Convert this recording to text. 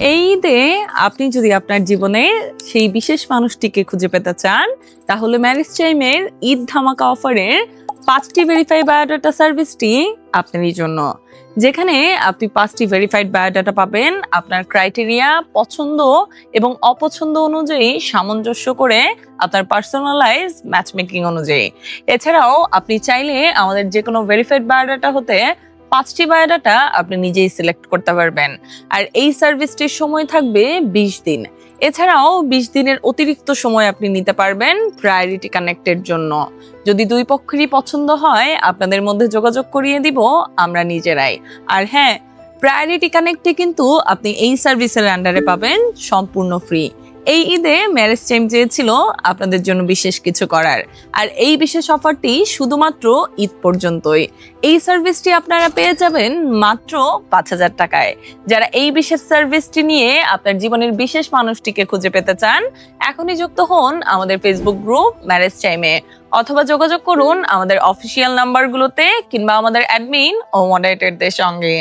এই ঈদে আপনি যদি আপনার জীবনে সেই বিশেষ মানুষটিকে খুঁজে পেতে চান, তাহলে ম্যারেজ টাইমের ঈদ ধামাকা অফারের 5টি ভেরিফাই বায়োডাটা সার্ভিসটি আপনারই জন্য। যেখানে আপনি 5টি ভেরিফাইড বায়োডাটা পাবেন আপনার ক্রাইটেরিয়া, পছন্দ এবং অপছন্দ অনুযায়ী সামঞ্জস্য করে আপনার পার্সোনালাইজ ম্যাচমেকিং অনুযায়ী। এছাড়াও আপনি চাইলে আমাদের যে কোনো ভেরিফাইড বায়োডাটা হতে 5টি বায়োডাটা আপনি নিজেই সিলেক্ট করতে পারবেন। আর এই সার্ভিসটির সময় থাকবে 20 দিন। এছাড়াও 20 দিনের অতিরিক্ত সময় আপনি নিতে পারবেন প্রায়োরিটি কানেক্টের জন্য। যদি দুই পক্ষেরই পছন্দ হয়, আপনাদের মধ্যে যোগাযোগ করিয়ে দিব আমরা নিজেরাই। আর হ্যাঁ, প্রায়োরিটি কানেক্টে কিন্তু আপনি এই সার্ভিসের আন্ডারে পাবেন সম্পূর্ণ ফ্রি। এই ঈদে ম্যারেজ টাইম চেয়েছিল আপনাদের জন্য বিশেষ কিছু করার, আর এই বিশেষ অফারটি শুধুমাত্র ঈদ পর্যন্তই। এই সার্ভিসটি আপনারা পেয়ে যাবেন মাত্র 5,000 টাকায়। যারা এই বিশেষ সার্ভিসটি নিয়ে আপনার জীবনের বিশেষ মানুষটিকে খুঁজে পেতে চান, এখনই যুক্ত হন আমাদের ফেসবুক গ্রুপ ম্যারেজ টাইমে, অথবা যোগাযোগ করুন আমাদের অফিসিয়াল নাম্বারগুলোতে কিংবা আমাদের অ্যাডমিন ও মডারেটরদের সঙ্গে।